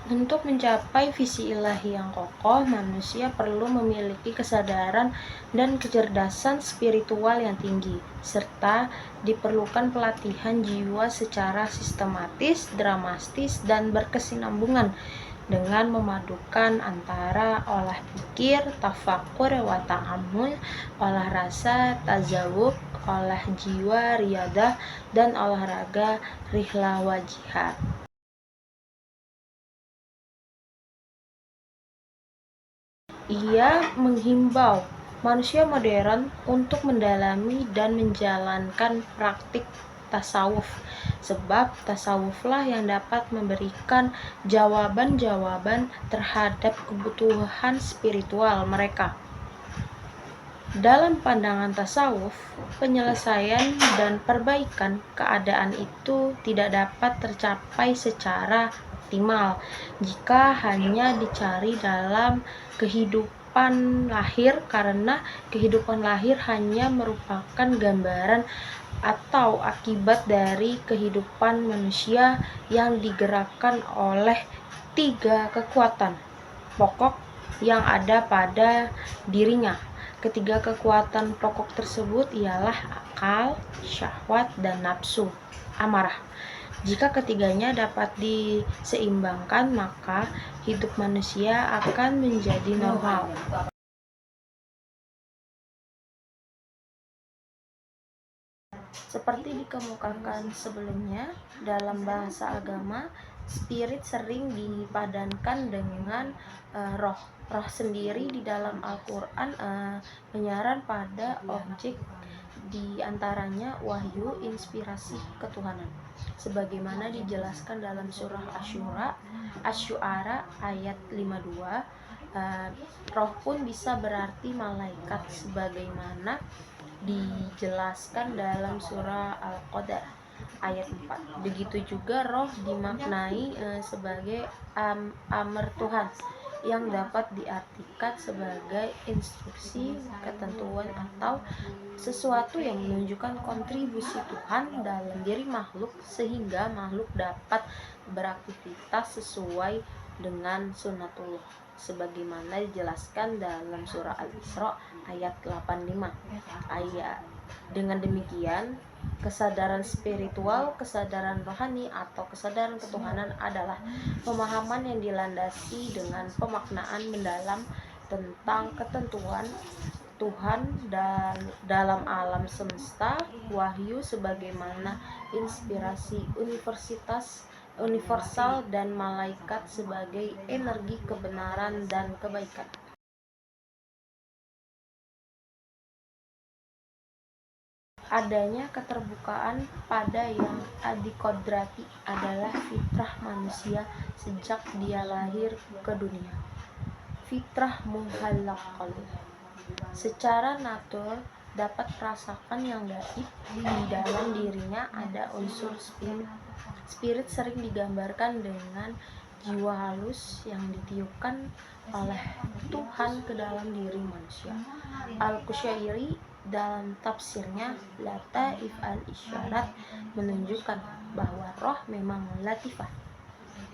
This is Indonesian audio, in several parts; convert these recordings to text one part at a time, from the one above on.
Untuk mencapai visi ilahi yang kokoh, manusia perlu memiliki kesadaran dan kecerdasan spiritual yang tinggi, serta diperlukan pelatihan jiwa secara sistematis, dramatis, dan berkesinambungan dengan memadukan antara olah pikir, tafakur, wa ta'ammul, olah rasa, tazawuk, olah jiwa, riyadah, dan olahraga, rihla wa jihad. Ia menghimbau manusia modern untuk mendalami dan menjalankan praktik tasawuf, sebab tasawuflah yang dapat memberikan jawaban-jawaban terhadap kebutuhan spiritual mereka. Dalam pandangan tasawuf, penyelesaian dan perbaikan keadaan itu tidak dapat tercapai secara optimal jika hanya dicari dalam kehidupan lahir, karena kehidupan lahir hanya merupakan gambaran atau akibat dari kehidupan manusia yang digerakkan oleh 3 kekuatan pokok yang ada pada dirinya. Ketiga kekuatan pokok tersebut ialah akal, syahwat, dan nafsu amarah. Jika ketiganya dapat diseimbangkan, maka hidup manusia akan menjadi normal. Seperti dikemukakan sebelumnya, dalam bahasa agama, spirit sering dipadankan dengan roh. Roh sendiri di dalam Al-Quran menyaran pada objek, di antaranya wahyu, inspirasi ketuhanan, sebagaimana dijelaskan dalam surah Asy-Syu'ara ayat 52. Roh pun bisa berarti malaikat, sebagaimana dijelaskan dalam surah Al-Qadar ayat 4. Begitu juga roh dimaknai sebagai amr Tuhan, yang dapat diartikan sebagai instruksi, ketentuan, atau sesuatu yang menunjukkan kontribusi Tuhan dalam diri makhluk sehingga makhluk dapat beraktivitas sesuai dengan sunnatullah, sebagaimana dijelaskan dalam surah Al-Isra ayat 85. Dengan demikian, kesadaran spiritual, kesadaran rohani, atau kesadaran ketuhanan adalah pemahaman yang dilandasi dengan pemaknaan mendalam tentang ketentuan Tuhan dan dalam alam semesta, wahyu sebagaimana inspirasi universal, dan malaikat sebagai energi kebenaran dan kebaikan. Adanya keterbukaan pada yang adikodrati adalah fitrah manusia sejak dia lahir ke dunia. Fitrah muhallaqal, secara natur dapat merasakan yang gaib di dalam dirinya. Ada unsur spirit sering digambarkan dengan jiwa halus yang ditiupkan oleh Tuhan ke dalam diri manusia. Al-Qushairi dalam tafsirnya Lataif al-Isyarat menunjukkan bahwa roh memang latifah,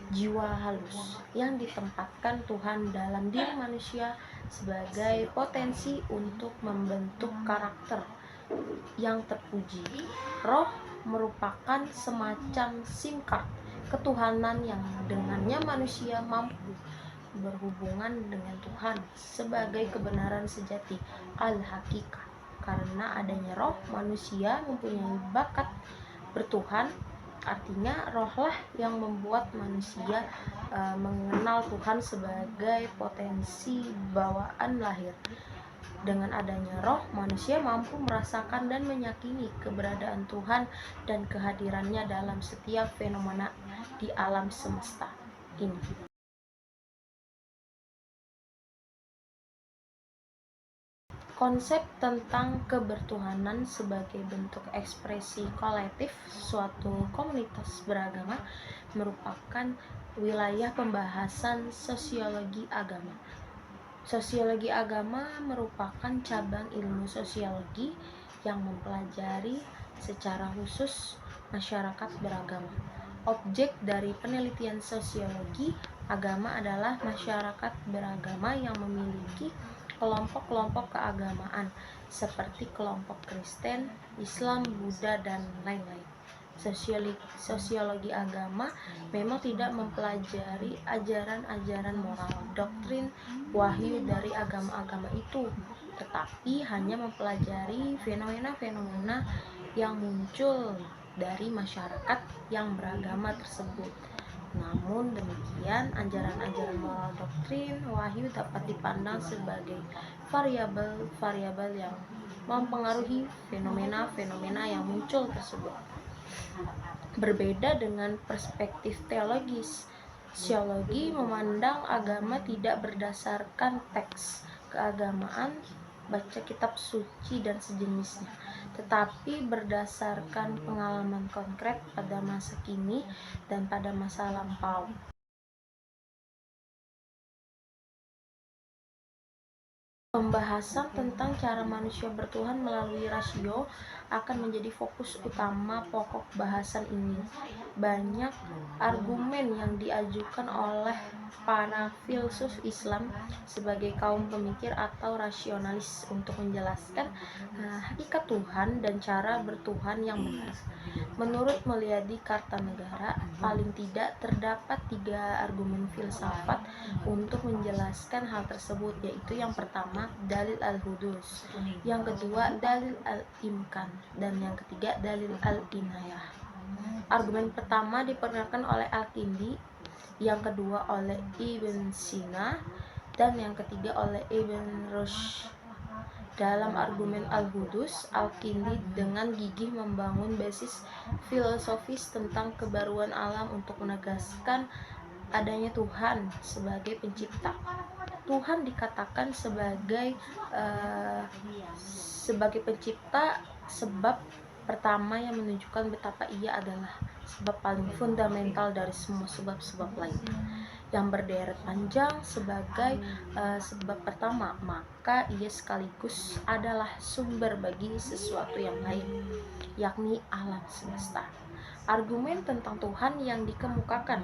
jiwa halus yang ditempatkan Tuhan dalam diri manusia sebagai potensi untuk membentuk karakter yang terpuji. Roh merupakan semacam SIM card ketuhanan yang dengannya manusia mampu berhubungan dengan Tuhan sebagai kebenaran sejati al-hakikah. Karena adanya roh, manusia mempunyai bakat bertuhan. Artinya rohlah yang membuat manusia mengenal Tuhan sebagai potensi bawaan lahir. Dengan adanya roh, manusia mampu merasakan dan meyakini keberadaan Tuhan dan kehadirannya dalam setiap fenomena di alam semesta ini. Konsep tentang kebertuhanan sebagai bentuk ekspresi kolektif suatu komunitas beragama merupakan wilayah pembahasan sosiologi agama. Sosiologi agama merupakan cabang ilmu sosiologi yang mempelajari secara khusus masyarakat beragama. Objek dari penelitian sosiologi agama adalah masyarakat beragama yang memiliki kelompok-kelompok keagamaan seperti kelompok Kristen, Islam, Buddha, dan lain-lain. Sosiologi agama memang tidak mempelajari ajaran-ajaran moral, doktrin, wahyu dari agama-agama itu, tetapi hanya mempelajari fenomena-fenomena yang muncul dari masyarakat yang beragama tersebut. Namun demikian, ajaran-ajaran moral, doktrin, wahyu dapat dipandang sebagai variabel-variabel yang mempengaruhi fenomena-fenomena yang muncul tersebut. Berbeda dengan perspektif teologis, sosiologi memandang agama tidak berdasarkan teks keagamaan, baca kitab suci dan sejenisnya, tetapi berdasarkan pengalaman konkret pada masa kini dan pada masa lampau. Pembahasan tentang cara manusia bertuhan melalui rasio akan menjadi fokus utama pokok bahasan ini. Banyak argumen yang diajukan oleh para filsuf Islam sebagai kaum pemikir atau rasionalis untuk menjelaskan hakikat Tuhan dan cara bertuhan yang benar. Menurut Mulyadi Kartanegara, paling tidak terdapat 3 argumen filsafat untuk menjelaskan hal tersebut, yaitu yang pertama, dalil al-hudus, yang kedua, dalil al-imkan, dan yang ketiga, dalil al-inayah. Argumen pertama diperkenalkan oleh Al-Kindi, yang kedua oleh Ibn Sina, dan yang ketiga oleh Ibn Rushd. Dalam argumen al-hudus, Al-Kindi dengan gigih membangun basis filosofis tentang kebaruan alam untuk menegaskan adanya Tuhan sebagai pencipta. Tuhan dikatakan sebagai pencipta sebab pertama yang menunjukkan betapa ia adalah sebab paling fundamental dari semua sebab-sebab lainnya, yang berderet panjang sebagai sebab pertama, maka ia sekaligus adalah sumber bagi sesuatu yang lain, yakni alam semesta. Argumen tentang Tuhan yang dikemukakan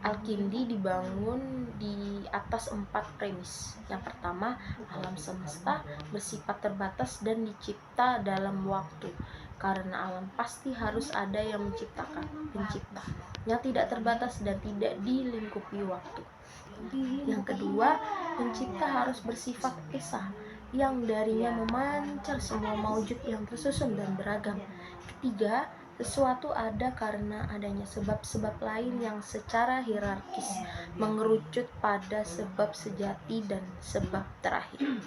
Al-Kindi dibangun di atas 4 premis. Yang pertama, alam semesta bersifat terbatas dan dicipta dalam waktu, karena alam pasti harus ada yang menciptakan, pencipta yang tidak terbatas dan tidak dilingkupi waktu. Yang kedua, pencipta harus bersifat esa, yang darinya memancar semua maujud yang tersusun dan beragam. Ketiga, sesuatu ada karena adanya sebab-sebab lain yang secara hierarkis mengerucut pada sebab sejati dan sebab terakhir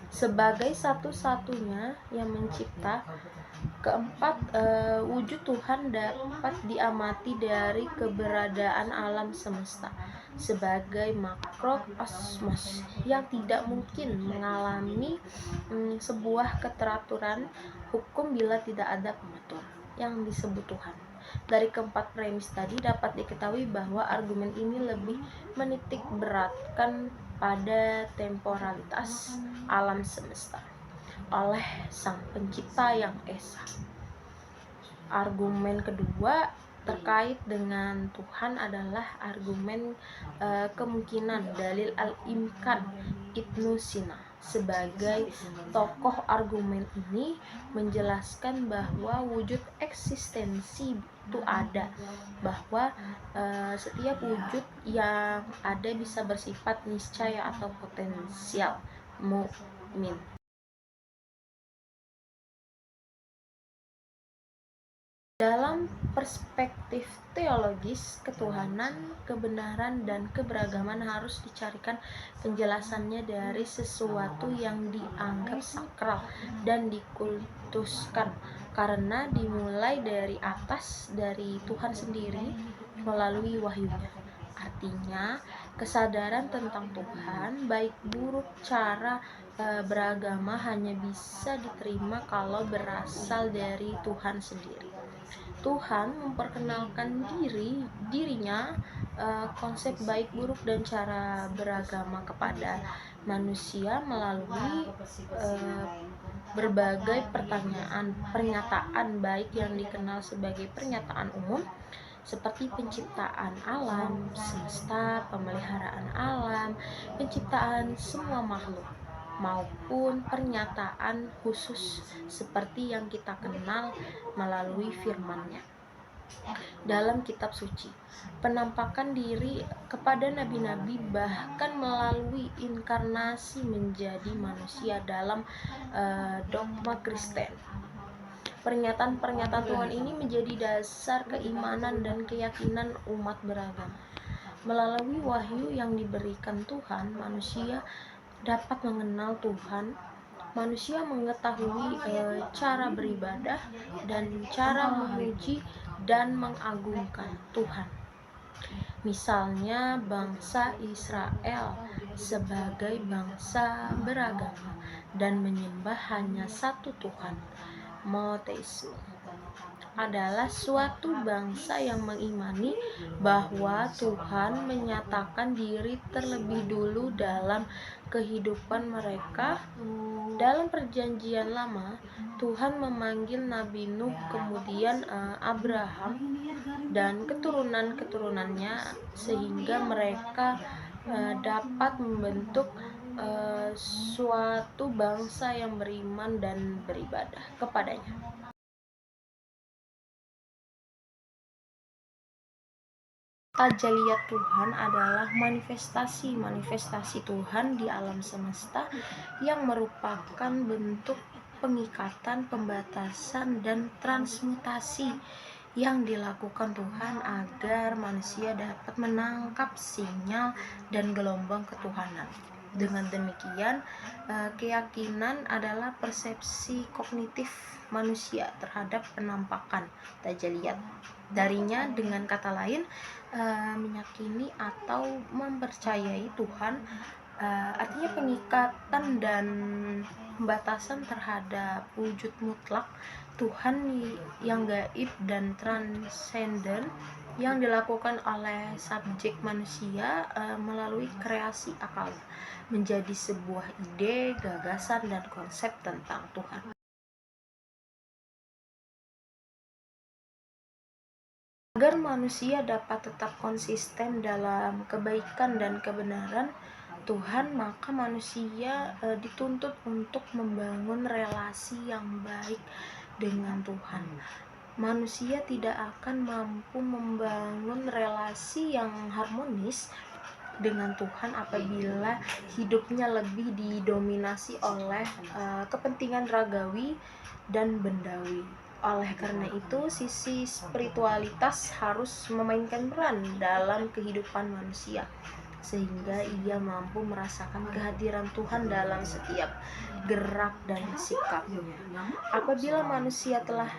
sebagai satu-satunya yang mencipta. Keempat, wujud Tuhan dapat diamati dari keberadaan alam semesta sebagai makrokosmos yang tidak mungkin mengalami sebuah keteraturan hukum bila tidak ada pengatur yang disebut Tuhan. Dari keempat premis tadi dapat diketahui bahwa argumen ini lebih menitik beratkan pada temporalitas alam semesta oleh Sang Pencipta yang esa. Argumen kedua terkait dengan Tuhan adalah argumen kemungkinan, dalil al-imkan. Ibnu Sina sebagai tokoh argumen ini menjelaskan bahwa wujud eksistensi itu ada, bahwa setiap wujud yang ada bisa bersifat niscaya atau potensial mukmin. Dalam perspektif teologis, ketuhanan, kebenaran, dan keberagaman harus dicarikan penjelasannya dari sesuatu yang dianggap sakral dan dikultuskan, karena dimulai dari atas, dari Tuhan sendiri melalui wahyunya. Artinya, kesadaran tentang Tuhan, baik buruk cara beragama hanya bisa diterima kalau berasal dari Tuhan sendiri. Tuhan memperkenalkan dirinya, konsep baik buruk dan cara beragama kepada manusia melalui berbagai pernyataan baik yang dikenal sebagai pernyataan umum, seperti penciptaan alam semesta, pemeliharaan alam, penciptaan semua makhluk, maupun pernyataan khusus seperti yang kita kenal melalui firman-Nya dalam kitab suci. Penampakan diri kepada nabi-nabi bahkan melalui inkarnasi menjadi manusia dalam dogma Kristen. Pernyataan-pernyataan Tuhan ini menjadi dasar keimanan dan keyakinan umat beragama. Melalui wahyu yang diberikan Tuhan, manusia dapat mengenal Tuhan. Manusia mengetahui cara beribadah dan cara memuji dan mengagungkan Tuhan. Misalnya bangsa Israel sebagai bangsa beragama dan menyembah hanya satu Tuhan, monoteisme, adalah suatu bangsa yang mengimani bahwa Tuhan menyatakan diri terlebih dulu dalam kehidupan mereka. Dalam perjanjian lama, Tuhan memanggil Nabi Nuh, kemudian Abraham dan keturunan-keturunannya, sehingga mereka dapat membentuk suatu bangsa yang beriman dan beribadah kepadanya. Tajaliyat Tuhan adalah manifestasi Tuhan di alam semesta yang merupakan bentuk pengikatan, pembatasan, dan transmutasi yang dilakukan Tuhan agar manusia dapat menangkap sinyal dan gelombang ketuhanan. Dengan demikian, keyakinan adalah persepsi kognitif manusia terhadap penampakan tajaliyat darinya. Dengan kata lain, meyakini atau mempercayai Tuhan artinya pengikatan dan pembatasan terhadap wujud mutlak Tuhan yang gaib dan transenden yang dilakukan oleh subjek manusia melalui kreasi akal menjadi sebuah ide, gagasan, dan konsep tentang Tuhan. Agar manusia dapat tetap konsisten dalam kebaikan dan kebenaran Tuhan, maka manusia dituntut untuk membangun relasi yang baik dengan Tuhan. Manusia tidak akan mampu membangun relasi yang harmonis dengan Tuhan apabila hidupnya lebih didominasi oleh kepentingan ragawi dan bendawi. Oleh karena itu, sisi spiritualitas harus memainkan peran dalam kehidupan manusia, sehingga ia mampu merasakan kehadiran Tuhan dalam setiap gerak dan sikapnya. Apabila manusia telah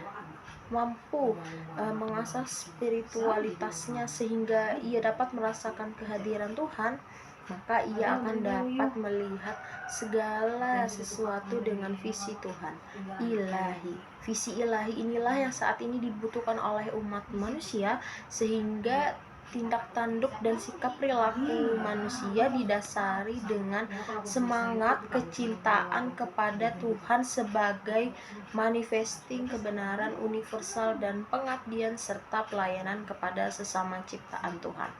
mampu mengasah spiritualitasnya sehingga ia dapat merasakan kehadiran Tuhan, maka ia akan dapat melihat segala sesuatu dengan visi Tuhan ilahi. Visi ilahi inilah yang saat ini dibutuhkan oleh umat manusia, sehingga tindak tanduk dan sikap perilaku manusia didasari dengan semangat kecintaan kepada Tuhan sebagai manifesting kebenaran universal dan pengabdian serta pelayanan kepada sesama ciptaan Tuhan.